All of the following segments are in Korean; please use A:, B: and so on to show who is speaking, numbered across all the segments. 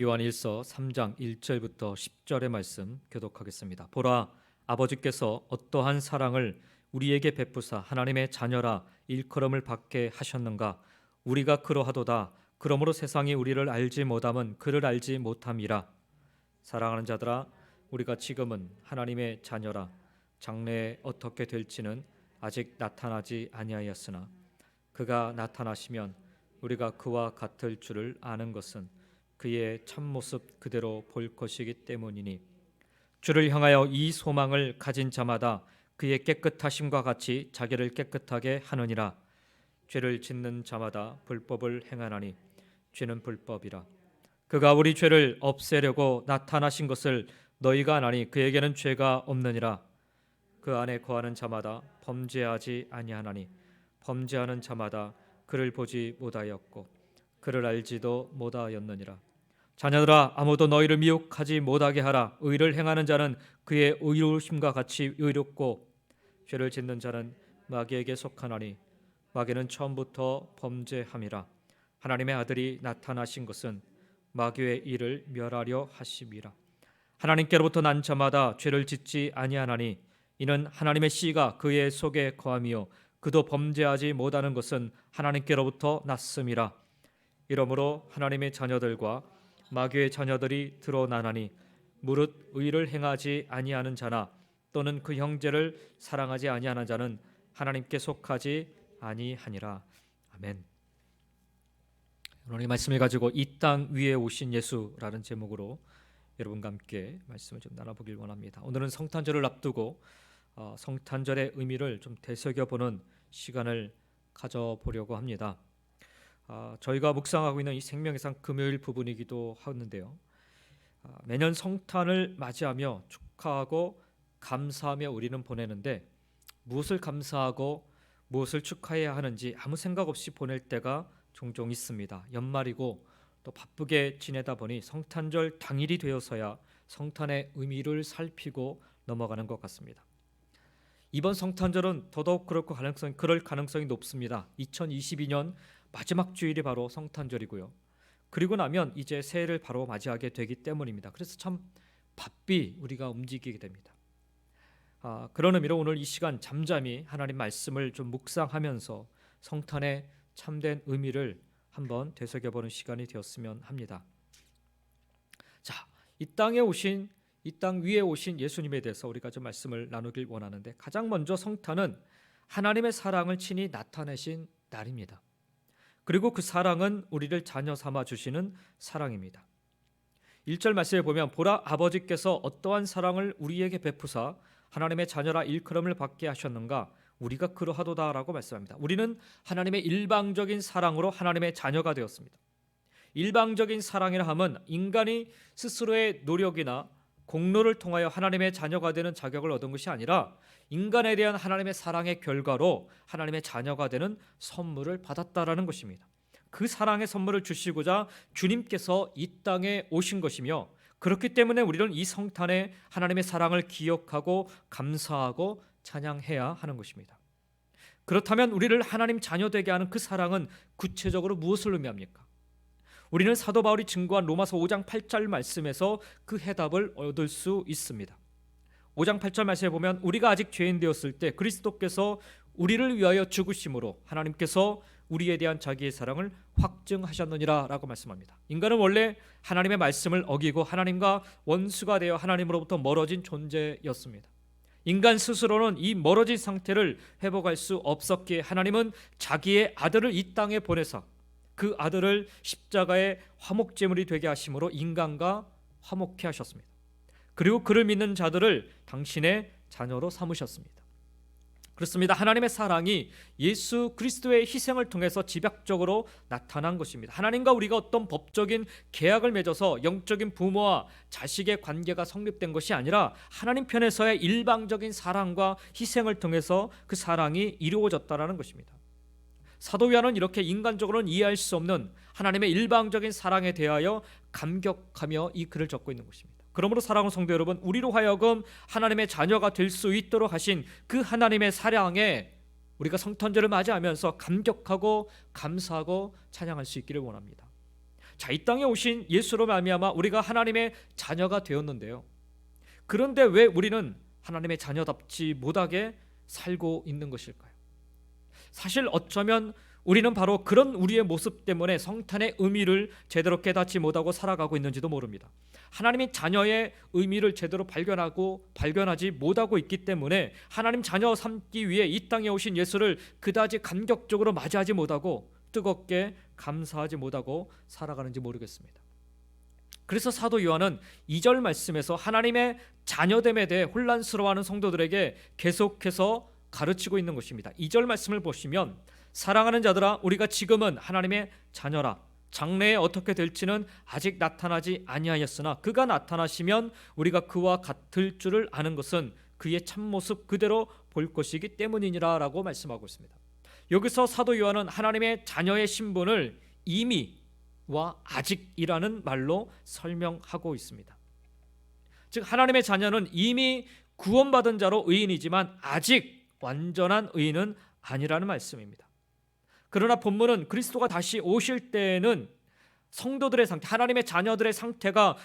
A: 요한일서 3장 1절부터 10절의 말씀 교독하겠습니다. 보라, 아버지께서 어떠한 사랑을 우리에게 베푸사 하나님의 자녀라 일컬음을 받게 하셨는가. 우리가 그러하도다. 그러므로 세상이 우리를 알지 못함은 그를 알지 못함이라. 사랑하는 자들아, 우리가 지금은 하나님의 자녀라. 장래에 어떻게 될지는 아직 나타나지 아니하였으나 그가 나타나시면 우리가 그와 같을 줄을 아는 것은 그의 참모습 그대로 볼 것이기 때문이니, 주를 향하여 이 소망을 가진 자마다 그의 깨끗하심과 같이 자기를 깨끗하게 하느니라. 죄를 짓는 자마다 불법을 행하나니 죄는 불법이라. 그가 우리 죄를 없애려고 나타나신 것을 너희가 아나니 그에게는 죄가 없느니라. 그 안에 거하는 자마다 범죄하지 아니하나니 범죄하는 자마다 그를 보지 못하였고 그를 알지도 못하였느니라. 자녀들아, 아무도 너희를 미혹하지 못하게 하라. 의를 행하는 자는 그의 의로우심과 같이 의롭고 죄를 짓는 자는 마귀에게 속하나니 마귀는 처음부터 범죄함이라. 하나님의 아들이 나타나신 것은 마귀의 일을 멸하려 하심이라. 하나님께로부터 난 자마다 죄를 짓지 아니하나니 이는 하나님의 씨가 그의 속에 거함이요 그도 범죄하지 못하는 것은 하나님께로부터 났음이라. 이러므로 하나님의 자녀들과 마귀의 자녀들이 드러나나니 무릇 의를 행하지 아니하는 자나 또는 그 형제를 사랑하지 아니하는 자는 하나님께 속하지 아니하니라. 아멘. 오늘 이 말씀을 가지고 이 땅 위에 오신 예수라는 제목으로 여러분과 함께 말씀을 좀 나눠보길 원합니다. 오늘은 성탄절을 앞두고 성탄절의 의미를 좀 되새겨보는 시간을 가져보려고 합니다. 저희가 묵상하고 있는 이 생명의 상 금요일 부분이기도 하는데요. 매년 성탄을 맞이하며 축하하고 감사하며 우리는 보내는데 무엇을 감사하고 무엇을 축하해야 하는지 아무 생각 없이 보낼 때가 종종 있습니다. 연말이고 또 바쁘게 지내다 보니 성탄절 당일이 되어서야 성탄의 의미를 살피고 넘어가는 것 같습니다. 이번 성탄절은 더더욱 그럴 가능성이 높습니다. 2022년 마지막 주일이 바로 성탄절이고요. 그리고 나면 이제 새해를 바로 맞이하게 되기 때문입니다. 그래서 참 바삐 우리가 움직이게 됩니다. 그런 의미로 오늘 이 시간 잠잠히 하나님 말씀을 좀 묵상하면서 성탄의 참된 의미를 한번 되새겨보는 시간이 되었으면 합니다. 자, 이 땅 위에 오신 예수님에 대해서 우리가 좀 말씀을 나누길 원하는데, 가장 먼저 성탄은 하나님의 사랑을 친히 나타내신 날입니다. 그리고 그 사랑은 우리를 자녀 삼아 주시는 사랑입니다. 1절 말씀에 보면 보라, 아버지께서 어떠한 사랑을 우리에게 베푸사 하나님의 자녀라 일컬음을 받게 하셨는가. 우리가 그러하도다라고 말씀합니다. 우리는 하나님의 일방적인 사랑으로 하나님의 자녀가 되었습니다. 일방적인 사랑이라 함은 인간이 스스로의 노력이나 공로를 통하여 하나님의 자녀가 되는 자격을 얻은 것이 아니라 인간에 대한 하나님의 사랑의 결과로 하나님의 자녀가 되는 선물을 받았다라는 것입니다. 그 사랑의 선물을 주시고자 주님께서 이 땅에 오신 것이며, 그렇기 때문에 우리는 이 성탄에 하나님의 사랑을 기억하고 감사하고 찬양해야 하는 것입니다. 그렇다면 우리를 하나님 자녀 되게 하는 그 사랑은 구체적으로 무엇을 의미합니까? 우리는 사도 바울이 증거한 로마서 5장 8절 말씀에서 그 해답을 얻을 수 있습니다. 5장 8절 말씀에 보면 우리가 아직 죄인 되었을 때 그리스도께서 우리를 위하여 죽으심으로 하나님께서 우리에 대한 자기의 사랑을 확증하셨느니라 라고 말씀합니다. 인간은 원래 하나님의 말씀을 어기고 하나님과 원수가 되어 하나님으로부터 멀어진 존재였습니다. 인간 스스로는 이 멀어진 상태를 회복할 수 없었기에 하나님은 자기의 아들을 이 땅에 보내사 그 아들을 십자가의 화목제물이 되게 하심으로 인간과 화목케 하셨습니다. 그리고 그를 믿는 자들을 당신의 자녀로 삼으셨습니다. 그렇습니다. 하나님의 사랑이 예수 그리스도의 희생을 통해서 집약적으로 나타난 것입니다. 하나님과 우리가 어떤 법적인 계약을 맺어서 영적인 부모와 자식의 관계가 성립된 것이 아니라 하나님 편에서의 일방적인 사랑과 희생을 통해서 그 사랑이 이루어졌다는 것입니다. 사도 요한은 이렇게 인간적으로는 이해할 수 없는 하나님의 일방적인 사랑에 대하여 감격하며 이 글을 적고 있는 것입니다. 그러므로 사랑하는 성도 여러분, 우리로 하여금 하나님의 자녀가 될 수 있도록 하신 그 하나님의 사랑에 우리가 성탄절을 맞이하면서 감격하고 감사하고 찬양할 수 있기를 원합니다. 자, 이 땅에 오신 예수로 말미암아 우리가 하나님의 자녀가 되었는데요. 그런데 왜 우리는 하나님의 자녀답지 못하게 살고 있는 것일까요? 사실 어쩌면 우리는 바로 그런 우리의 모습 때문에 성탄의 의미를 제대로 깨닫지 못하고 살아가고 있는지도 모릅니다. 하나님의 자녀의 의미를 제대로 발견하지 못하고 있기 때문에 하나님 자녀 삼기 위해 이 땅에 오신 예수를 그다지 감격적으로 맞이하지 못하고 뜨겁게 감사하지 못하고 살아가는지 모르겠습니다. 그래서 사도 요한은 2절 말씀에서 하나님의 자녀됨에 대해 혼란스러워하는 성도들에게 계속해서 가르치고 있는 것입니다. 2절 말씀을 보시면 사랑하는 자들아 우리가 지금은 하나님의 자녀라. 장래에 어떻게 될지는 아직 나타나지 아니하였으나 그가 나타나시면 우리가 그와 같을 줄을 아는 것은 그의 참모습 그대로 볼 것이기 때문이니라 라고 말씀하고 있습니다. 여기서 사도 요한은 하나님의 자녀의 신분을 이미와 아직이라는 말로 설명하고 있습니다. 즉 하나님의 자녀는 이미 구원받은 자로 의인이지만 아직 완전한 의인은 아니라는 말씀입니다. 그러나 본문은 그리스도가 다시 오실 때에는 성도들의 상태, 하나님의 자녀들의 상태가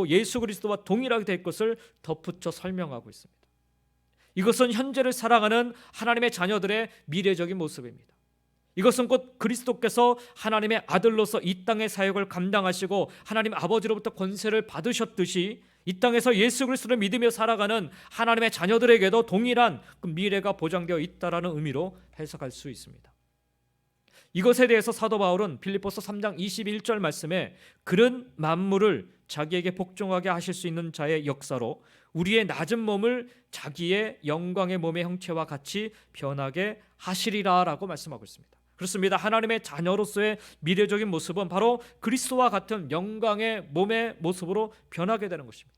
A: 예수 그리스도와 동일하게 될 것을 덧붙여 설명하고 있습니다. 이것은 현재를 살아가는 하나님의 자녀들의 미래적인 모습입니다. 이것은 곧 그리스도께서 하나님의 아들로서 이 땅의 사역을 감당하시고 하나님 아버지로부터 권세를 받으셨듯이 이 땅에서 예수 그리스도를 믿으며 살아가는 하나님의 자녀들에게도 동일한 그 미래가 보장되어 있다라는 의미로 해석할 수 있습니다. 이것에 대해서 사도 바울은 빌립보서 3장 21절 말씀에 그런 만물을 자기에게 복종하게 하실 수 있는 자의 역사로 우리의 낮은 몸을 자기의 영광의 몸의 형체와 같이 변하게 하시리라 라고 말씀하고 있습니다. 그렇습니다. 하나님의 자녀로서의 미래적인 모습은 바로 그리스도와 같은 영광의 몸의 모습으로 변하게 되는 것입니다.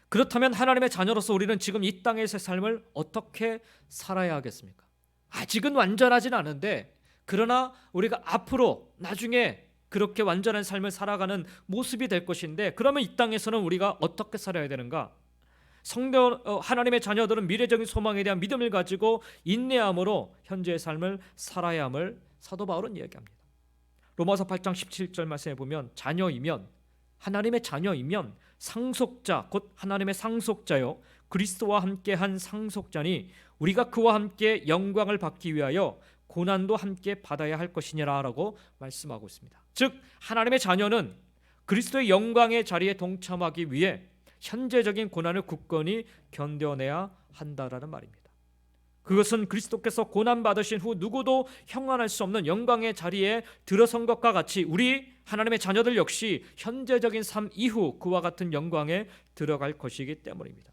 A: 그렇다면 하나님의 자녀로서 우리는 지금 이 땅에서의 삶을 어떻게 살아야 하겠습니까? 아직은 완전하진 않은데 그러나 우리가 앞으로 나중에 그렇게 완전한 삶을 살아가는 모습이 될 것인데 그러면 이 땅에서는 우리가 어떻게 살아야 되는가? 하나님의 자녀들은 미래적인 소망에 대한 믿음을 가지고 인내함으로 현재의 삶을 살아야 함을 사도 바울은 이야기합니다. 로마서 8장 17절 말씀에 보면 자녀이면 하나님의 자녀이면 상속자 곧 하나님의 상속자요 그리스도와 함께한 상속자니 우리가 그와 함께 영광을 받기 위하여 고난도 함께 받아야 할 것이니라 라고 말씀하고 있습니다. 즉 하나님의 자녀는 그리스도의 영광의 자리에 동참하기 위해 현재적인 고난을 굳건히 견뎌내야 한다라는 말입니다. 그것은 그리스도께서 고난 받으신 후 누구도 형언할 수 없는 영광의 자리에 들어선 것과 같이 우리 하나님의 자녀들 역시 현재적인 삶 이후 그와 같은 영광에 들어갈 것이기 때문입니다.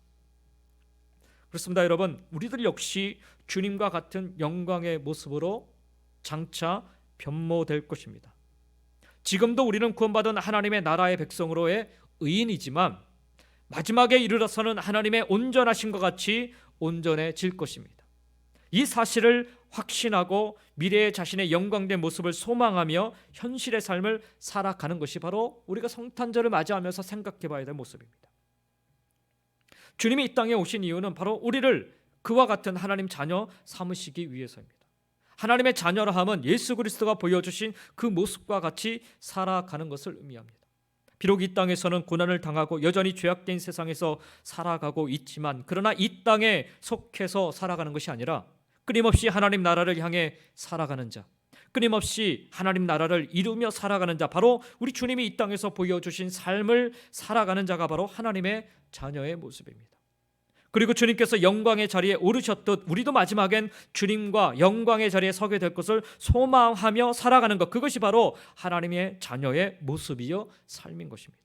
A: 그렇습니다. 여러분, 우리들 역시 주님과 같은 영광의 모습으로 장차 변모될 것입니다. 지금도 우리는 구원받은 하나님의 나라의 백성으로의 의인이지만 마지막에 이르러서는 하나님의 온전하신 것 같이 온전해질 것입니다. 이 사실을 확신하고 미래의 자신의 영광된 모습을 소망하며 현실의 삶을 살아가는 것이 바로 우리가 성탄절을 맞이하면서 생각해 봐야 될 모습입니다. 주님이 이 땅에 오신 이유는 바로 우리를 그와 같은 하나님 자녀 삼으시기 위해서입니다. 하나님의 자녀라 함은 예수 그리스도가 보여주신 그 모습과 같이 살아가는 것을 의미합니다. 비록 이 땅에서는 고난을 당하고 여전히 죄악된 세상에서 살아가고 있지만 그러나 이 땅에 속해서 살아가는 것이 아니라 끊임없이 하나님 나라를 향해 살아가는 자, 끊임없이 하나님 나라를 이루며 살아가는 자, 바로 우리 주님이 이 땅에서 보여주신 삶을 살아가는 자가 바로 하나님의 자녀의 모습입니다. 그리고 주님께서 영광의 자리에 오르셨듯 우리도 마지막엔 주님과 영광의 자리에 서게 될 것을 소망하며 살아가는 것, 그것이 바로 하나님의 자녀의 모습이요 삶인 것입니다.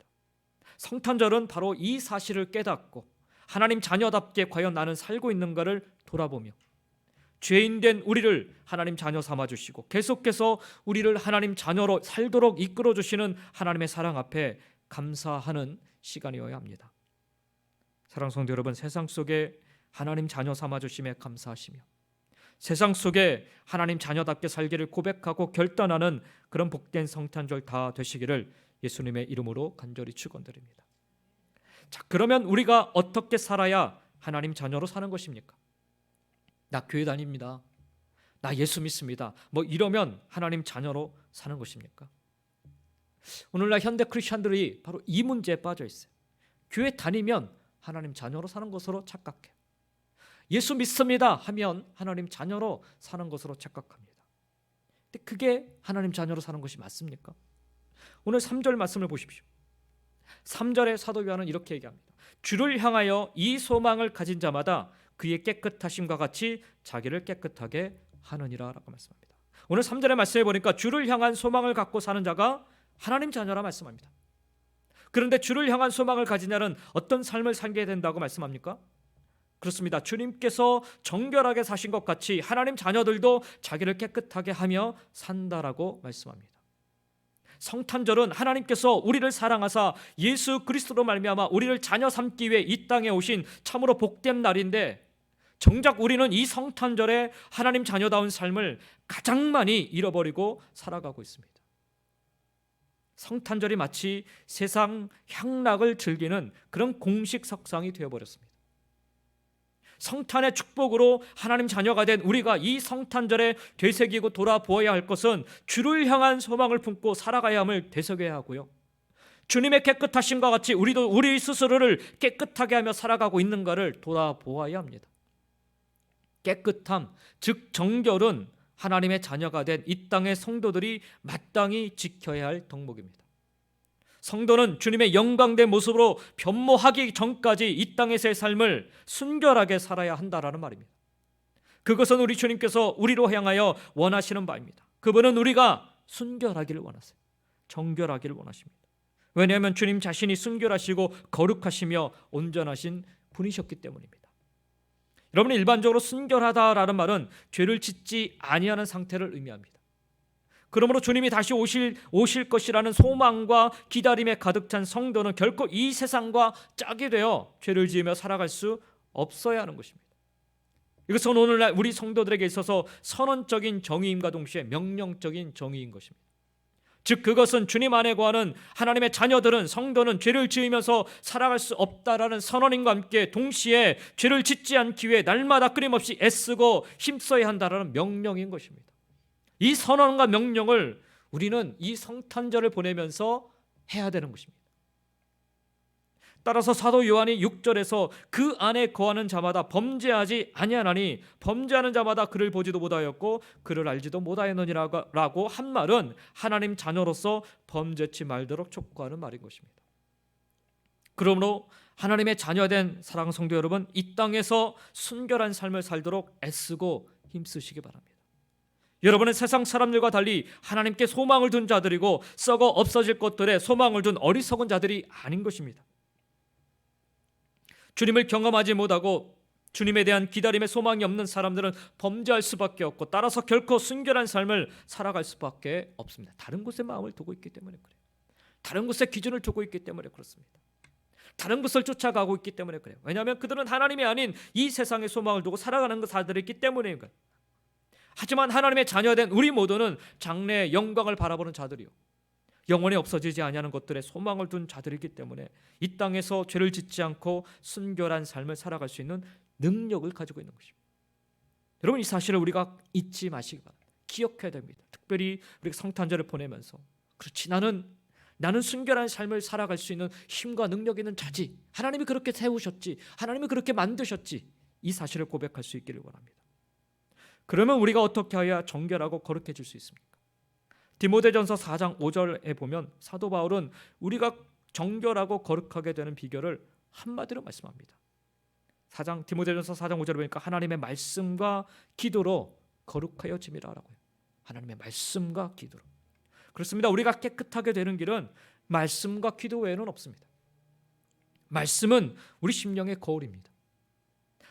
A: 성탄절은 바로 이 사실을 깨닫고 하나님 자녀답게 과연 나는 살고 있는가를 돌아보며 죄인된 우리를 하나님 자녀 삼아주시고 계속해서 우리를 하나님 자녀로 살도록 이끌어주시는 하나님의 사랑 앞에 감사하는 시간이어야 합니다. 사랑 성도 여러분, 세상 속에 하나님 자녀 삼아주심에 감사하시며 세상 속에 하나님 자녀답게 살기를 고백하고 결단하는 그런 복된 성탄절 다 되시기를 예수님의 이름으로 간절히 축원드립니다. 자, 그러면 우리가 어떻게 살아야 하나님 자녀로 사는 것입니까? 나 교회 다닙니다. 나 예수 믿습니다. 이러면 하나님 자녀로 사는 것입니까? 오늘날 현대 크리스천들이 바로 이 문제에 빠져 있어요. 교회 다니면 하나님 자녀로 사는 것으로 착각해요. 예수 믿습니다 하면 하나님 자녀로 사는 것으로 착각합니다. 근데 그게 하나님 자녀로 사는 것이 맞습니까? 오늘 3절 말씀을 보십시오. 3절에 사도 요한은 이렇게 얘기합니다. 주를 향하여 이 소망을 가진 자마다 그의 깨끗하심과 같이 자기를 깨끗하게 하느니라 라고 말씀합니다. 오늘 3절의 말씀에 보니까 주를 향한 소망을 갖고 사는 자가 하나님 자녀라 말씀합니다. 그런데 주를 향한 소망을 가진 자는 어떤 삶을 살게 된다고 말씀합니까? 그렇습니다. 주님께서 정결하게 사신 것 같이 하나님 자녀들도 자기를 깨끗하게 하며 산다라고 말씀합니다. 성탄절은 하나님께서 우리를 사랑하사 예수 그리스도로 말미암아 우리를 자녀 삼기 위해 이 땅에 오신 참으로 복된 날인데, 정작 우리는 이 성탄절에 하나님 자녀다운 삶을 가장 많이 잃어버리고 살아가고 있습니다. 성탄절이 마치 세상 향락을 즐기는 그런 공식 석상이 되어버렸습니다. 성탄의 축복으로 하나님 자녀가 된 우리가 이 성탄절에 되새기고 돌아보아야 할 것은 주를 향한 소망을 품고 살아가야 함을 되새겨야 하고요, 주님의 깨끗하심과 같이 우리도 우리 스스로를 깨끗하게 하며 살아가고 있는가를 돌아보아야 합니다. 깨끗함, 즉 정결은 하나님의 자녀가 된 이 땅의 성도들이 마땅히 지켜야 할 덕목입니다. 성도는 주님의 영광된 모습으로 변모하기 전까지 이 땅에서의 삶을 순결하게 살아야 한다라는 말입니다. 그것은 우리 주님께서 우리로 향하여 원하시는 바입니다. 그분은 우리가 순결하기를 원하세요. 정결하기를 원하십니다. 왜냐하면 주님 자신이 순결하시고 거룩하시며 온전하신 분이셨기 때문입니다. 여러분, 일반적으로 순결하다라는 말은 죄를 짓지 아니하는 상태를 의미합니다. 그러므로 주님이 다시 오실 것이라는 소망과 기다림에 가득 찬 성도는 결코 이 세상과 짝이 되어 죄를 지으며 살아갈 수 없어야 하는 것입니다. 이것은 오늘날 우리 성도들에게 있어서 선언적인 정의임과 동시에 명령적인 정의인 것입니다. 즉 그것은 주님 안에 거하는 하나님의 자녀들은, 성도는 죄를 지으면서 살아갈 수 없다라는 선언임과 함께 동시에 죄를 짓지 않기 위해 날마다 끊임없이 애쓰고 힘써야 한다라는 명령인 것입니다. 이 선언과 명령을 우리는 이 성탄절을 보내면서 해야 되는 것입니다. 따라서 사도 요한이 6절에서 그 안에 거하는 자마다 범죄하지 아니하나니 범죄하는 자마다 그를 보지도 못하였고 그를 알지도 못하였느니라고 한 말은 하나님 자녀로서 범죄치 말도록 촉구하는 말인 것입니다. 그러므로 하나님의 자녀된 사랑하는 성도 여러분, 이 땅에서 순결한 삶을 살도록 애쓰고 힘쓰시기 바랍니다. 여러분은 세상 사람들과 달리 하나님께 소망을 둔 자들이고 썩어 없어질 것들에 소망을 둔 어리석은 자들이 아닌 것입니다. 주님을 경험하지 못하고 주님에 대한 기다림에 소망이 없는 사람들은 범죄할 수밖에 없고 따라서 결코 순결한 삶을 살아갈 수밖에 없습니다. 다른 곳에 마음을 두고 있기 때문에 그래요. 다른 곳에 기준을 두고 있기 때문에 그렇습니다. 다른 것을 쫓아가고 있기 때문에 그래요. 왜냐하면 그들은 하나님이 아닌 이 세상에 소망을 두고 살아가는 자들이 있기 때문이에요. 하지만 하나님의 자녀된 우리 모두는 장래의 영광을 바라보는 자들이요, 영원히 없어지지 아니하는 것들에 소망을 둔 자들이기 때문에 이 땅에서 죄를 짓지 않고 순결한 삶을 살아갈 수 있는 능력을 가지고 있는 것입니다. 여러분, 이 사실을 우리가 잊지 마시기 바랍니다. 기억해야 됩니다. 특별히 우리가 성탄절을 보내면서, 그렇지, 나는 순결한 삶을 살아갈 수 있는 힘과 능력 있는 자지, 하나님이 그렇게 세우셨지, 하나님이 그렇게 만드셨지, 이 사실을 고백할 수 있기를 원합니다. 그러면 우리가 어떻게 해야 정결하고 거룩해질 수 있습니까? 디모데전서 4장 5절에 보면 사도 바울은 우리가 정결하고 거룩하게 되는 비결을 한마디로 말씀합니다. 디모데전서 4장 5절에 보니까 하나님의 말씀과 기도로 거룩하여짐이라라고요. 하나님의 말씀과 기도로. 그렇습니다. 우리가 깨끗하게 되는 길은 말씀과 기도 외에는 없습니다. 말씀은 우리 심령의 거울입니다.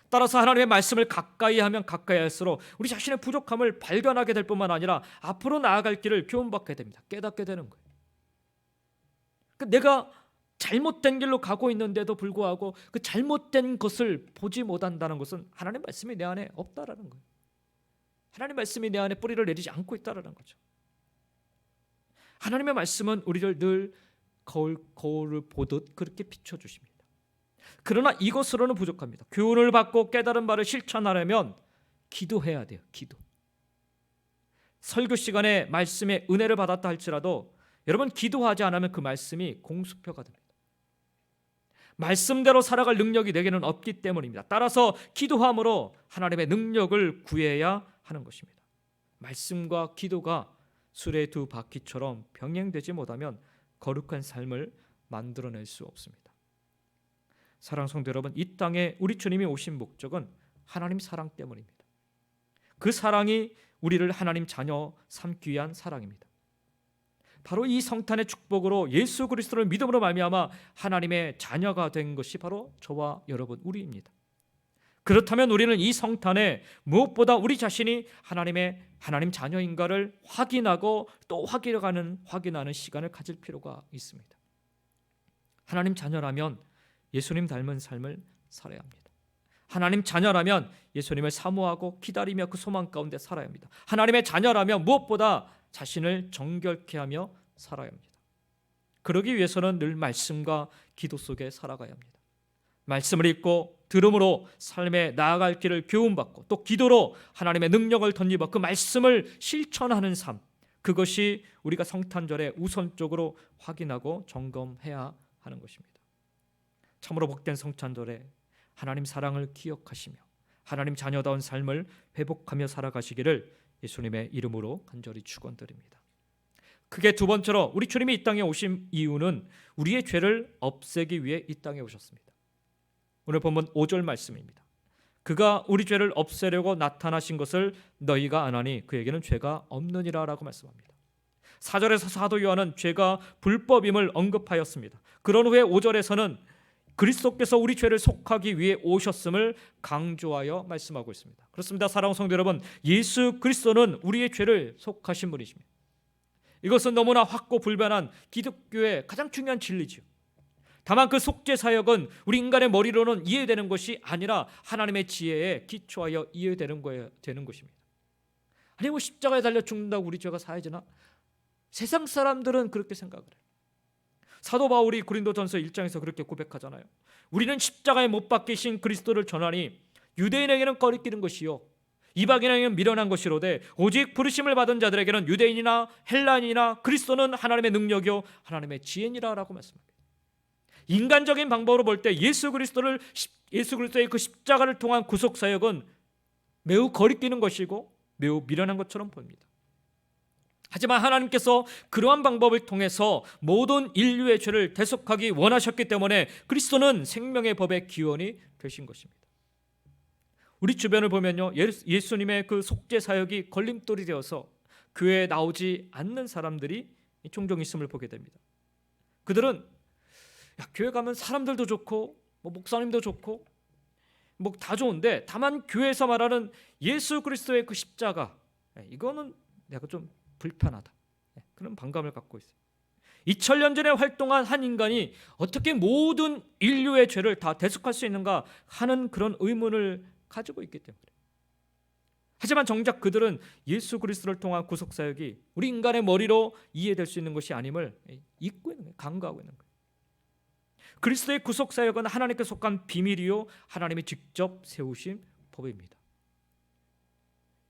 A: 따라서 하나님의 말씀을 가까이 하면 가까이 할수록 우리 자신의 부족함을 발견하게 될 뿐만 아니라 앞으로 나아갈 길을 교훈받게 됩니다. 깨닫게 되는 거예요. 내가 잘못된 길로 가고 있는데도 불구하고 그 잘못된 것을 보지 못한다는 것은 하나님의 말씀이 내 안에 없다라는 거예요. 하나님의 말씀이 내 안에 뿌리를 내리지 않고 있다라는 거죠. 하나님의 말씀은 우리를 늘 거울을 보듯 그렇게 비춰주십니다. 그러나 이것으로는 부족합니다. 교훈을 받고 깨달은 바를 실천하려면 기도해야 돼요. 기도. 설교 시간에 말씀의 은혜를 받았다 할지라도 여러분, 기도하지 않으면 그 말씀이 공수표가 됩니다. 말씀대로 살아갈 능력이 내게는 없기 때문입니다. 따라서 기도함으로 하나님의 능력을 구해야 하는 것입니다. 말씀과 기도가 수레 두 바퀴처럼 병행되지 못하면 거룩한 삶을 만들어낼 수 없습니다. 사랑하는 성도 여러분, 이 땅에 우리 주님이 오신 목적은 하나님 사랑 때문입니다. 그 사랑이 우리를 하나님 자녀 삼기 위한 사랑입니다. 바로 이 성탄의 축복으로 예수 그리스도를 믿음으로 말미암아 하나님의 자녀가 된 것이 바로 저와 여러분 우리입니다. 그렇다면 우리는 이 성탄에 무엇보다 우리 자신이 하나님 자녀인가를 확인하고 또 확인하는 시간을 가질 필요가 있습니다. 하나님 자녀라면 예수님 닮은 삶을 살아야 합니다. 하나님 자녀라면 예수님을 사모하고 기다리며 그 소망 가운데 살아야 합니다. 하나님의 자녀라면 무엇보다 자신을 정결케 하며 살아야 합니다. 그러기 위해서는 늘 말씀과 기도 속에 살아가야 합니다. 말씀을 읽고 들음으로 삶에 나아갈 길을 교훈받고 또 기도로 하나님의 능력을 덧입어 그 말씀을 실천하는 삶, 그것이 우리가 성탄절에 우선적으로 확인하고 점검해야 하는 것입니다. 참으로 복된 성탄절에 하나님 사랑을 기억하시며 하나님 자녀다운 삶을 회복하며 살아가시기를 예수님의 이름으로 간절히 축원드립니다. 크게 두 번째로 우리 주님이 이 땅에 오신 이유는 우리의 죄를 없애기 위해 이 땅에 오셨습니다. 오늘 본문 5절 말씀입니다. 그가 우리 죄를 없애려고 나타나신 것을 너희가 아나니 그에게는 죄가 없느니라 라고 말씀합니다. 4절에서 사도 요한은 죄가 불법임을 언급하였습니다. 그런 후에 5절에서는 그리스도께서 우리 죄를 속하기 위해 오셨음을 강조하여 말씀하고 있습니다. 그렇습니다. 사랑하는 성도 여러분, 예수 그리스도는 우리의 죄를 속하신 분이십니다. 이것은 너무나 확고불변한 기독교의 가장 중요한 진리지요. 다만 그 속죄 사역은 우리 인간의 머리로는 이해되는 것이 아니라 하나님의 지혜에 기초하여 이해되는 것입니다. 아니 뭐 십자가에 달려 죽는다고 우리 죄가 사해지나? 세상 사람들은 그렇게 생각을 해요. 사도 바울이 고린도전서 1장에서 그렇게 고백하잖아요. 우리는 십자가에 못 박히신 그리스도를 전하니 유대인에게는 꺼리끼는 것이요 이방인에게는 미련한 것이로되 오직 부르심을 받은 자들에게는 유대인이나 헬라인이나 그리스도는 하나님의 능력이요 하나님의 지혜니라 라고 말씀합니다. 인간적인 방법으로 볼 때 예수 그리스도의 그 십자가를 통한 구속 사역은 매우 거리끼는 것이고 매우 미련한 것처럼 보입니다. 하지만 하나님께서 그러한 방법을 통해서 모든 인류의 죄를 대속하기 원하셨기 때문에 그리스도는 생명의 법의 기원이 되신 것입니다. 우리 주변을 보면요, 예수님의 그 속죄 사역이 걸림돌이 되어서 교회에 나오지 않는 사람들이 종종 있음을 보게 됩니다. 그들은 교회 가면 사람들도 좋고 목사님도 좋고 다 좋은데 다만 교회에서 말하는 예수 그리스도의 그 십자가, 이거는 내가 좀 불편하다, 그런 반감을 갖고 있어요. 2000년 전에 활동한 한 인간이 어떻게 모든 인류의 죄를 다 대속할 수 있는가 하는 그런 의문을 가지고 있기 때문에. 하지만 정작 그들은 예수 그리스도를 통한 구속 사역이 우리 인간의 머리로 이해될 수 있는 것이 아님을 잊고 있는 거예요. 간과하고 있는 거예요. 그리스도의 구속 사역은 하나님께 속한 비밀이요 하나님이 직접 세우신 법입니다.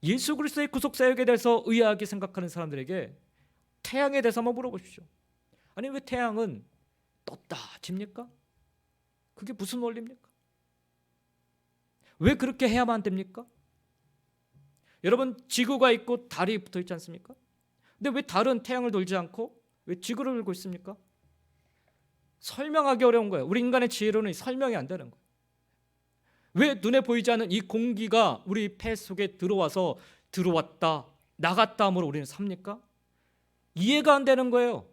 A: 예수 그리스도의 구속 사역에 대해서 의아하게 생각하는 사람들에게 태양에 대해서 한번 물어보십시오. 아니 왜 태양은 떴다 집니까? 그게 무슨 원리입니까? 왜 그렇게 해야만 됩니까? 여러분, 지구가 있고 달이 붙어 있지 않습니까? 근데 왜 달은 태양을 돌지 않고 왜 지구를 돌고 있습니까? 설명하기 어려운 거예요. 우리 인간의 지혜로는 설명이 안 되는 거예요. 왜 눈에 보이지 않는 이 공기가 우리 폐 속에 들어왔다 나갔다 함으로 우리는 삽니까? 이해가 안 되는 거예요.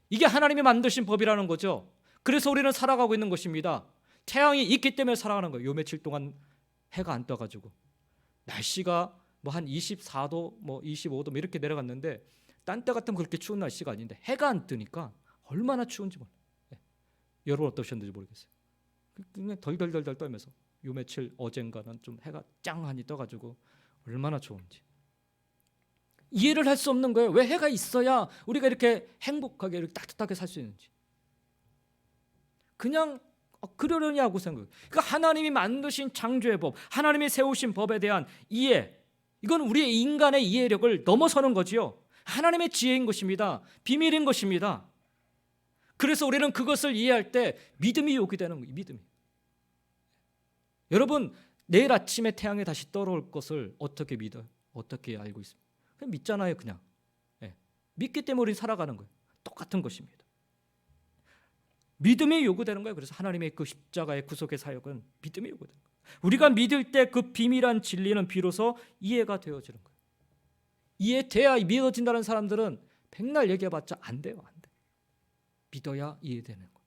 A: 이게 하나님이 만드신 법이라는 거죠. 그래서 우리는 살아가고 있는 것입니다. 태양이 있기 때문에 살아가는 거예요. 요 며칠 동안 해가 안 떠가지고 날씨가 한 24도 25도 이렇게 내려갔는데 딴 때 같으면 그렇게 추운 날씨가 아닌데 해가 안 뜨니까 얼마나 추운지 몰라요. 여러분 어떠셨는지 모르겠어요. 그냥 덜덜덜덜 떨면서 요 며칠 어젠가는 좀 해가 짱하니 떠가지고 얼마나 좋은지 이해를 할 수 없는 거예요. 왜 해가 있어야 우리가 이렇게 행복하게 이렇게 따뜻하게 살 수 있는지. 그냥 그러려니 하고 생각해요. 그러니까 하나님이 만드신 창조의 법, 하나님이 세우신 법에 대한 이해, 이건 우리의 인간의 이해력을 넘어서는 거지요. 하나님의 지혜인 것입니다. 비밀인 것입니다. 그래서 우리는 그것을 이해할 때 믿음이 요구되는 거예요. 믿음이. 여러분, 내일 아침에 태양이 다시 떠오를 것을 어떻게 믿어요? 어떻게 알고 있습니까? 그냥 믿잖아요. 그냥. 믿기 때문에 우리는 살아가는 거예요. 똑같은 것입니다. 믿음이 요구되는 거예요. 그래서 하나님의 그 십자가의 구속의 사역은 믿음이 요구되는 거예요. 우리가 믿을 때 그 비밀한 진리는 비로소 이해가 되어지는 거예요. 이해돼야 믿어진다는 사람들은 백날 얘기해봤자 안 돼요. 안 돼. 믿어야 이해되는 거예요.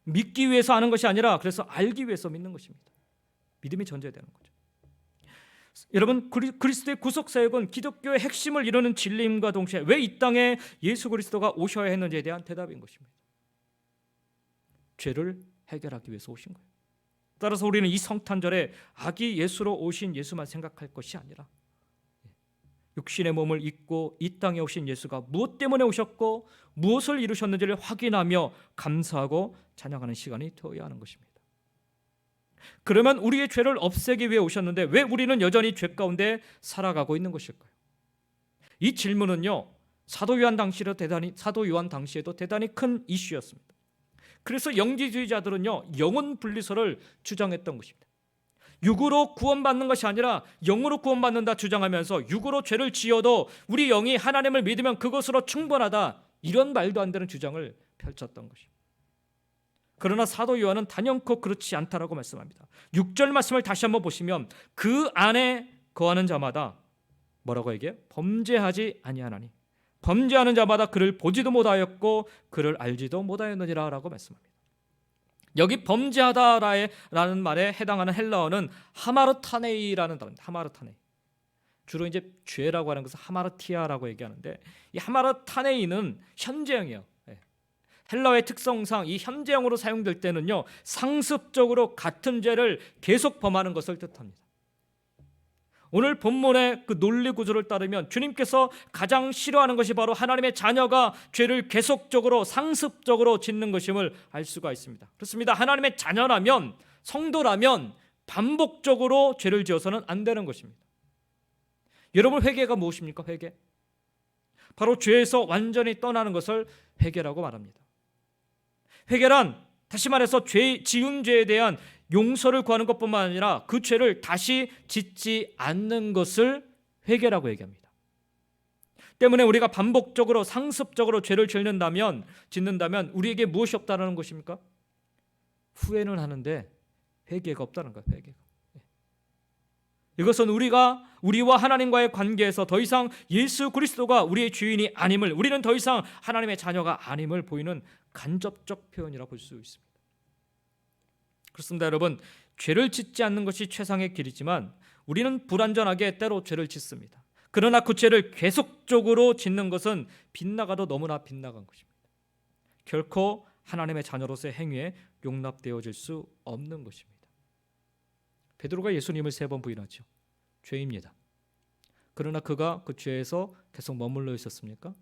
A: 믿기 위해서 아는 것이 아니라 그래서 알기 위해서 믿는 것입니다. 믿음이 전제되는 거죠. 여러분, 그리스도의 구속 사역은 기독교의 핵심을 이루는 진리임과 동시에 왜 이 땅에 예수 그리스도가 오셔야 했는지에 대한 대답인 것입니다. 죄를 해결하기 위해서 오신 거예요. 따라서 우리는 이 성탄절에 아기 예수로 오신 예수만 생각할 것이 아니라 육신의 몸을 입고 이 땅에 오신 예수가 무엇 때문에 오셨고 무엇을 이루셨는지를 확인하며 감사하고 찬양하는 시간이 되어야 하는 것입니다. 그러면 우리의 죄를 없애기 위해 오셨는데 왜 우리는 여전히 죄 가운데 살아가고 있는 것일까요? 이 질문은요, 사도 요한 당시에도 대단히 큰 이슈였습니다. 그래서 영지주의자들은요, 영혼 분리설을 주장했던 것입니다. 육으로 구원받는 것이 아니라 영으로 구원받는다 주장하면서 육으로 죄를 지어도 우리 영이 하나님을 믿으면 그것으로 충분하다, 이런 말도 안 되는 주장을 펼쳤던 것입니다. 그러나 사도 요한은 단연코 그렇지 않다라고 말씀합니다. 6절 말씀을 다시 한번 보시면 그 안에 거하는 자마다 뭐라고 얘기해요? 범죄하지 아니하나니 범죄하는 자마다 그를 보지도 못하였고 그를 알지도 못하였느니라 라고 말씀합니다. 여기 범죄하다라는 말에 해당하는 헬라어는 하마르타네이라는 단어입니다. 하마르타네이. 주로 이제 죄라고 하는 것은 하마르티아라고 얘기하는데 이 하마르타네이는 현재형이에요. 헬라어의 특성상 이 현재형으로 사용될 때는요, 상습적으로 같은 죄를 계속 범하는 것을 뜻합니다. 오늘 본문의 그 논리 구조를 따르면 주님께서 가장 싫어하는 것이 바로 하나님의 자녀가 죄를 계속적으로 상습적으로 짓는 것임을 알 수가 있습니다. 그렇습니다. 하나님의 자녀라면, 성도라면 반복적으로 죄를 지어서는 안 되는 것입니다. 여러분, 회개가 무엇입니까? 회개. 바로 죄에서 완전히 떠나는 것을 회개라고 말합니다. 회개란 다시 말해서 지은 죄에 대한 용서를 구하는 것뿐만 아니라 그 죄를 다시 짓지 않는 것을 회개라고 얘기합니다. 때문에 우리가 반복적으로 상습적으로 죄를 짓는다면 우리에게 무엇이 없다는 것입니까? 후회는 하는데 회개가 없다는 거예요. 회개가. 이것은 우리와 하나님과의 관계에서 더 이상 예수 그리스도가 우리의 주인이 아님을, 우리는 더 이상 하나님의 자녀가 아님을 보이는 간접적 표현이라고 볼 수 있습니다. 그렇습니다. 여러분, 죄를 짓지 않는 것이 최상의 길이지만 우리는 불완전하게 때로 죄를 짓습니다. 그러나 그 죄를 계속적으로 짓는 것은 빗나가도 너무나 빗나간 것입니다. 결코 하나님의 자녀로서의 행위에 용납되어질 수 없는 것입니다. 베드로가 예수님을 3번 부인하죠. 죄입니다. 그러나 그가 그 죄에서 계속 머물러 있었습니까?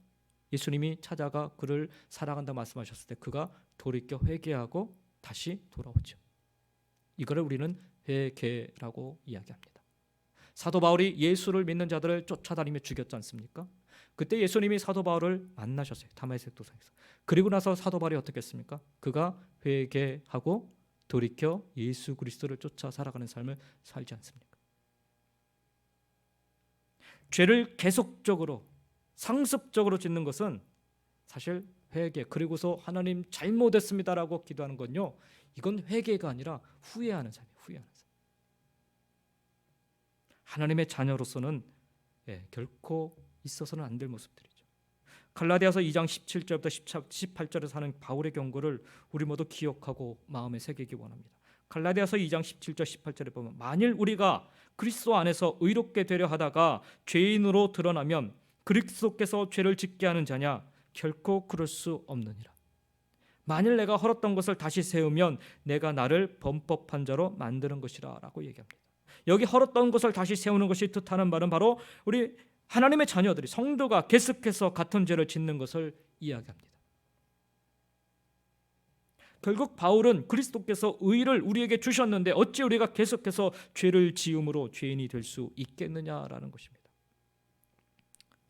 A: 예수님이 찾아가 그를 사랑한다 말씀하셨을 때 그가 돌이켜 회개하고 다시 돌아오죠. 이거를 우리는 회개라고 이야기합니다. 사도 바울이 예수를 믿는 자들을 쫓아다니며 죽였지 않습니까? 그때 예수님이 사도 바울을 만나셨어요. 다메섹 도상에서. 그리고 나서 사도 바울이 어떻게 했습니까? 그가 회개하고 돌이켜 예수 그리스도를 쫓아 살아가는 삶을 살지 않습니까? 죄를 계속적으로 상습적으로 짓는 것은 사실 회개, 그리고서 하나님 잘못했습니다라고 기도하는 건요, 이건 회개가 아니라 후회하는 삶이에요. 후회하는 삶. 하나님의 자녀로서는 결코 있어서는 안 될 모습들이죠. 갈라디아서 2장 17절부터 18절에 사는 바울의 경고를 우리 모두 기억하고 마음에 새기기 원합니다. 갈라디아서 2장 17절 18절에 보면 만일 우리가 그리스도 안에서 의롭게 되려 하다가 죄인으로 드러나면 그리스도께서 죄를 짓게 하는 자냐? 결코 그럴 수 없느니라. 만일 내가 헐었던 것을 다시 세우면 내가 나를 범법한 자로 만드는 것이라 라고 얘기합니다. 여기 헐었던 것을 다시 세우는 것이 뜻하는 말은 바로 우리 하나님의 자녀들이, 성도가 계속해서 같은 죄를 짓는 것을 이야기합니다. 결국 바울은 그리스도께서 의를 우리에게 주셨는데 어찌 우리가 계속해서 죄를 지음으로 죄인이 될 수 있겠느냐라는 것입니다.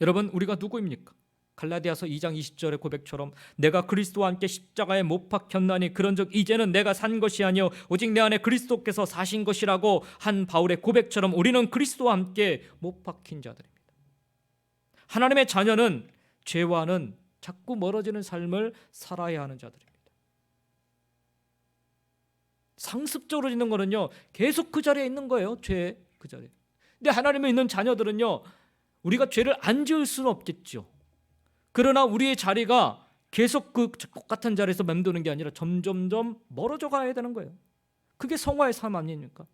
A: 여러분, 우리가 누구입니까? 갈라디아서 2장 20절의 고백처럼 내가 그리스도와 함께 십자가에 못 박혔나니 그런즉 이제는 내가 산 것이 아니요 오직 내 안에 그리스도께서 사신 것이라고 한 바울의 고백처럼 우리는 그리스도와 함께 못 박힌 자들입니다. 하나님의 자녀는 죄와는 자꾸 멀어지는 삶을 살아야 하는 자들입니다. 상습적으로 짓는 거는요, 계속 그 자리에 있는 거예요. 죄 그 자리에. 근데 하나님에 있는 자녀들은요, 우리가 죄를 안 지을 수는 없겠죠. 그러나 우리의 자리가 계속 그 똑같은 자리에서 맴도는 게 아니라 점점점 멀어져 가야 되는 거예요. 그게 성화의 삶 아닙니까?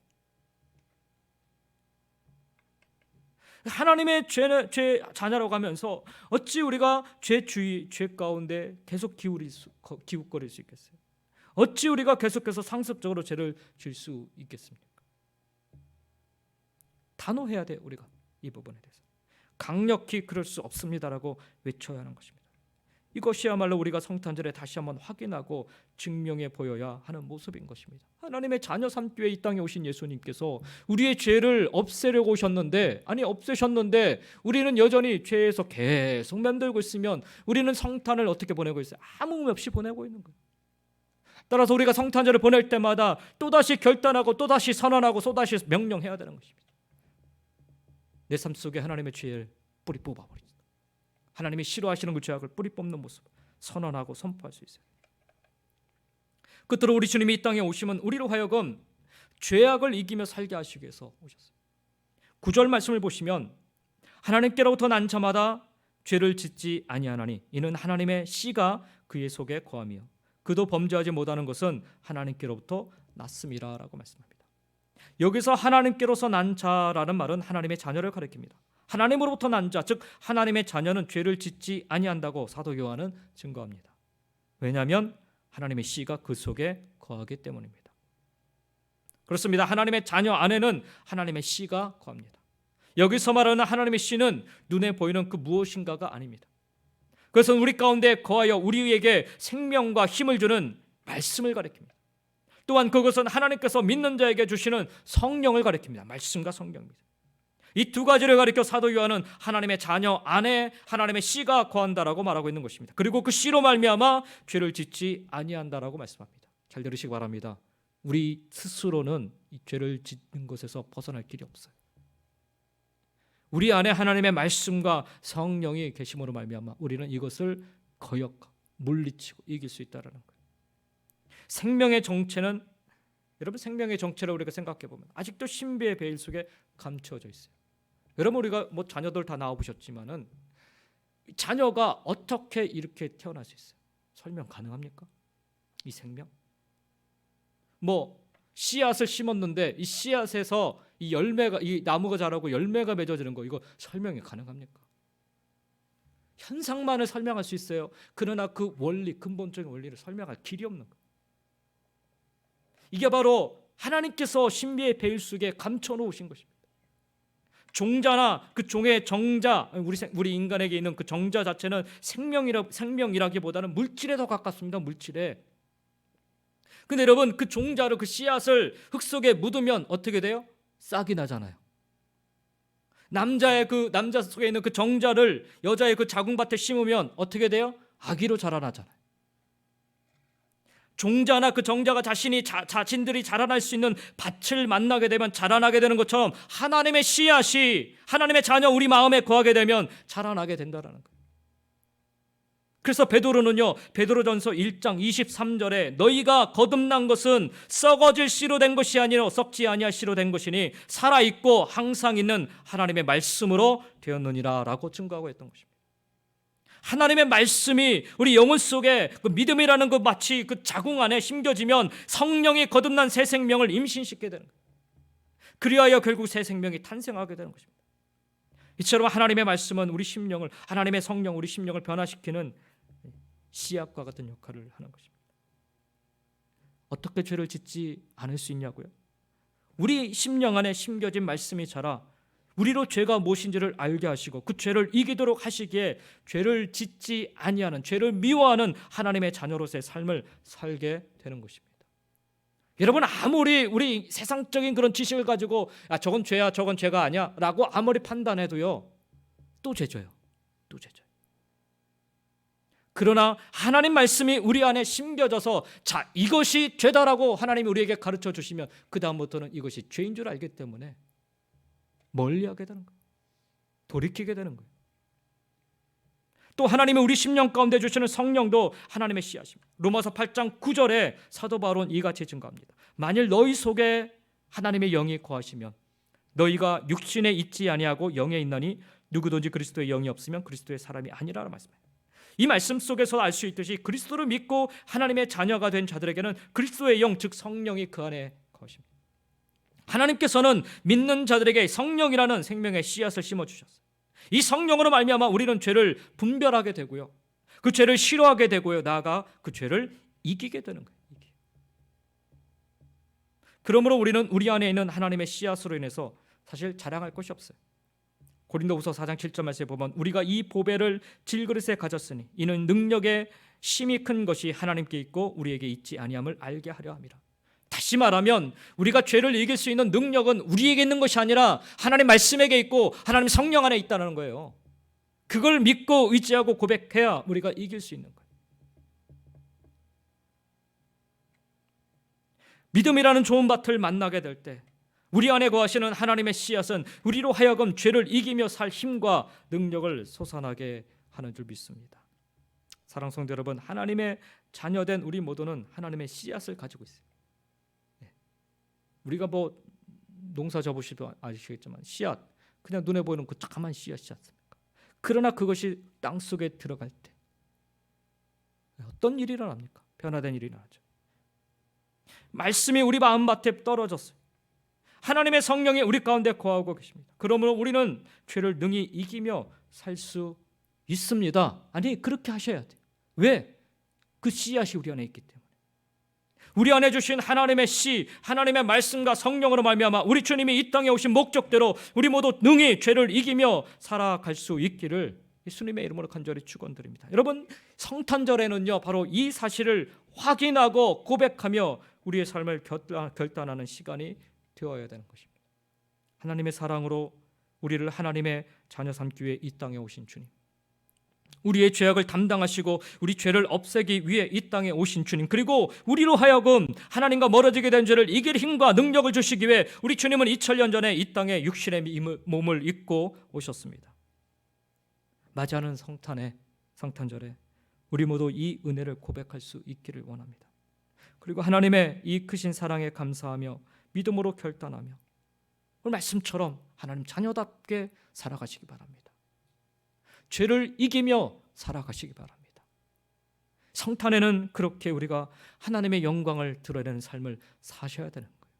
A: 하나님의 죄 자녀라고 하면서 어찌 우리가 죄 가운데 계속 기웃거릴 수 있겠어요? 어찌 우리가 계속해서 상습적으로 죄를 지을 수 있겠습니까? 단호해야 돼. 우리가 이 부분에 대해서 강력히 그럴 수 없습니다라고 외쳐야 하는 것입니다. 이것이야말로 우리가 성탄절에 다시 한번 확인하고 증명해 보여야 하는 모습인 것입니다. 하나님의 자녀 삼기에 이 땅에 오신 예수님께서 우리의 죄를 없애려고 오셨는데, 없애셨는데 우리는 여전히 죄에서 계속 맴돌고 있으면 우리는 성탄을 어떻게 보내고 있어요? 아무 의미 없이 보내고 있는 거예요. 따라서 우리가 성탄절을 보낼 때마다 또다시 결단하고 또다시 선언하고 또다시 명령해야 되는 것입니다. 내 삶 속에 하나님의 죄를 뿌리 뽑아버리죠. 하나님이 싫어하시는 그 죄악을 뿌리 뽑는 모습 선언하고 선포할 수 있어요. 끝으로 우리 주님이 이 땅에 오시면 우리로 하여금 죄악을 이기며 살게 하시기 위해서 오셨어요. 9절 말씀을 보시면 하나님께로부터 난 자마다 죄를 짓지 아니하나니 이는 하나님의 씨가 그의 속에 거하며 그도 범죄하지 못하는 것은 하나님께로부터 났음이라라고 말씀합니다. 여기서 하나님께로서 난 자라는 말은 하나님의 자녀를 가리킵니다. 하나님으로부터 난 자, 즉 하나님의 자녀는 죄를 짓지 아니한다고 사도 요한은 증거합니다. 왜냐하면 하나님의 씨가 그 속에 거하기 때문입니다. 그렇습니다. 하나님의 자녀 안에는 하나님의 씨가 거합니다. 여기서 말하는 하나님의 씨는 눈에 보이는 그 무엇인가가 아닙니다. 그것은 우리 가운데 거하여 우리에게 생명과 힘을 주는 말씀을 가리킵니다. 또한 그것은 하나님께서 믿는 자에게 주시는 성령을 가리킵니다. 말씀과 성령입니다. 이 두 가지를 가리켜 사도 요한은 하나님의 자녀 안에 하나님의 씨가 거한다라고 말하고 있는 것입니다. 그리고 그 씨로 말미암아 죄를 짓지 아니한다라고 말씀합니다. 잘 들으시기 바랍니다. 우리 스스로는 이 죄를 짓는 것에서 벗어날 길이 없어요. 우리 안에 하나님의 말씀과 성령이 계심으로 말미암아 우리는 이것을 거역하고 물리치고 이길 수 있다라는 거예요. 생명의 정체는, 여러분, 생명의 정체를 우리가 생각해 보면 아직도 신비의 베일 속에 감춰져 있어요. 여러분, 우리가 자녀들 다 낳아 보셨지만은 자녀가 어떻게 이렇게 태어날 수 있어요? 설명 가능합니까? 이 생명? 씨앗을 심었는데 이 씨앗에서 이 나무가 자라고 열매가 맺어지는 거, 이거 설명이 가능합니까? 현상만을 설명할 수 있어요. 그러나 그 원리, 근본적인 원리를 설명할 길이 없는 거예요. 이게 바로 하나님께서 신비의 베일 속에 감춰 놓으신 것입니다. 종자나 그 종의 정자, 우리 인간에게 있는 그 정자 자체는 생명이라기보다는 물질에 더 가깝습니다. 물질에. 근데 여러분, 그 종자를, 그 씨앗을 흙 속에 묻으면 어떻게 돼요? 싹이 나잖아요. 남자 속에 있는 그 정자를 여자의 그 자궁밭에 심으면 어떻게 돼요? 아기로 자라나잖아요. 종자나 그 정자가 자신들이 자라날 수 있는 밭을 만나게 되면 자라나게 되는 것처럼 하나님의 씨앗이 하나님의 자녀 우리 마음에 거하게 되면 자라나게 된다라는 거예요. 그래서 베드로는요, 베드로전서 1장 23절에 너희가 거듭난 것은 썩어질 씨로 된 것이 아니라 썩지 아니할 씨로 된 것이니 살아있고 항상 있는 하나님의 말씀으로 되었느니라 라고 증거하고 있던 것입니다. 하나님의 말씀이 우리 영혼 속에 그 믿음이라는 그 마치 그 자궁 안에 심겨지면 성령이 거듭난 새 생명을 임신시키게 되는 거예요. 그리하여 결국 새 생명이 탄생하게 되는 것입니다. 이처럼 하나님의 말씀은 우리 심령을, 하나님의 성령 우리 심령을 변화시키는 씨앗과 같은 역할을 하는 것입니다. 어떻게 죄를 짓지 않을 수 있냐고요? 우리 심령 안에 심겨진 말씀이 자라 우리로 죄가 무엇인지를 알게 하시고 그 죄를 이기도록 하시기에 죄를 짓지 아니하는, 죄를 미워하는 하나님의 자녀로서의 삶을 살게 되는 것입니다. 여러분, 아무리 우리 세상적인 그런 지식을 가지고 저건 죄야 저건 죄가 아니야 라고 아무리 판단해도요, 또 죄져요. 압도제죠. 그러나 하나님 말씀이 우리 안에 심겨져서 자, 이것이 죄다라고 하나님이 우리에게 가르쳐 주시면 그 다음부터는 이것이 죄인 줄 알기 때문에 멀리하게 되는 거예요. 돌이키게 되는 거예요. 또 하나님이 우리 심령 가운데 주시는 성령도 하나님의 씨앗입니다. 로마서 8장 9절에 사도 바울은 이같이 증거합니다. 만일 너희 속에 하나님의 영이 거하시면 너희가 육신에 있지 아니하고 영에 있나니 누구든지 그리스도의 영이 없으면 그리스도의 사람이 아니라는 말씀이에요. 이 말씀 속에서 알 수 있듯이 그리스도를 믿고 하나님의 자녀가 된 자들에게는 그리스도의 영, 즉 성령이 그 안에 거하십니다. 하나님께서는 믿는 자들에게 성령이라는 생명의 씨앗을 심어주셨어요. 이 성령으로 말미암아 우리는 죄를 분별하게 되고요, 그 죄를 싫어하게 되고요, 나아가 그 죄를 이기게 되는 거예요. 그러므로 우리는 우리 안에 있는 하나님의 씨앗으로 인해서 사실 자랑할 것이 없어요. 고린도후서 4장 7절 말씀에 보면 우리가 이 보배를 질그릇에 가졌으니 이는 능력의 심히 큰 것이 하나님께 있고 우리에게 있지 아니함을 알게 하려 함이라. 다시 말하면 우리가 죄를 이길 수 있는 능력은 우리에게 있는 것이 아니라 하나님 말씀에게 있고 하나님 성령 안에 있다는 거예요. 그걸 믿고 의지하고 고백해야 우리가 이길 수 있는 거예요. 믿음이라는 좋은 밭을 만나게 될 때 우리 안에 거하시는 하나님의 씨앗은 우리로 하여금 죄를 이기며 살 힘과 능력을 솟아나게 하는 줄 믿습니다. 사랑하는 성도 여러분, 하나님의 자녀된 우리 모두는 하나님의 씨앗을 가지고 있어요. 우리가 뭐 농사 접으시도 아시겠지만 씨앗, 그냥 눈에 보이는 그 조그만 씨앗이지 않습니까? 그러나 그것이 땅속에 들어갈 때 어떤 일이 일어납니까? 변화된 일이 일어나죠. 말씀이 우리 마음밭에 떨어졌어요. 하나님의 성령이 우리 가운데 거하고 계십니다. 그러므로 우리는 죄를 능히 이기며 살 수 있습니다. 아니, 그렇게 하셔야 돼요. 왜? 그 씨앗이 우리 안에 있기 때문에. 우리 안에 주신 하나님의 씨, 하나님의 말씀과 성령으로 말미암아 우리 주님이 이 땅에 오신 목적대로 우리 모두 능히 죄를 이기며 살아갈 수 있기를 예수님의 이름으로 간절히 축원드립니다. 여러분, 성탄절에는요 바로 이 사실을 확인하고 고백하며 우리의 삶을 결단하는 시간이 되어야 되는 것입니다. 하나님의 사랑으로 우리를 하나님의 자녀 삼기 위해 이 땅에 오신 주님, 우리의 죄악을 담당하시고 우리 죄를 없애기 위해 이 땅에 오신 주님, 그리고 우리로 하여금 하나님과 멀어지게 된 죄를 이길 힘과 능력을 주시기 위해 우리 주님은 2000년 전에 이 땅에 육신의 몸을 입고 오셨습니다. 맞이하는 성탄절에 우리 모두 이 은혜를 고백할 수 있기를 원합니다. 그리고 하나님의 이 크신 사랑에 감사하며 믿음으로 결단하며 오늘 말씀처럼 하나님 자녀답게 살아가시기 바랍니다. 죄를 이기며 살아가시기 바랍니다. 성탄에는 그렇게 우리가 하나님의 영광을 드러내는 삶을 사셔야 되는 거예요.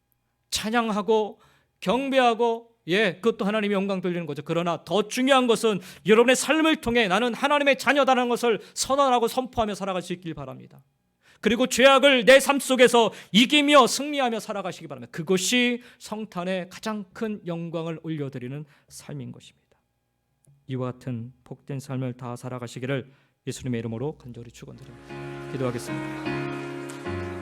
A: 찬양하고 경배하고, 그것도 하나님의 영광 돌리는 거죠. 그러나 더 중요한 것은 여러분의 삶을 통해 나는 하나님의 자녀다라는 것을 선언하고 선포하며 살아갈 수 있길 바랍니다. 그리고 죄악을 내 삶 속에서 이기며 승리하며 살아가시기 바랍니다. 그것이 성탄의 가장 큰 영광을 올려드리는 삶인 것입니다. 이와 같은 복된 삶을 다 살아가시기를 예수님의 이름으로 간절히 축원드립니다. 기도하겠습니다.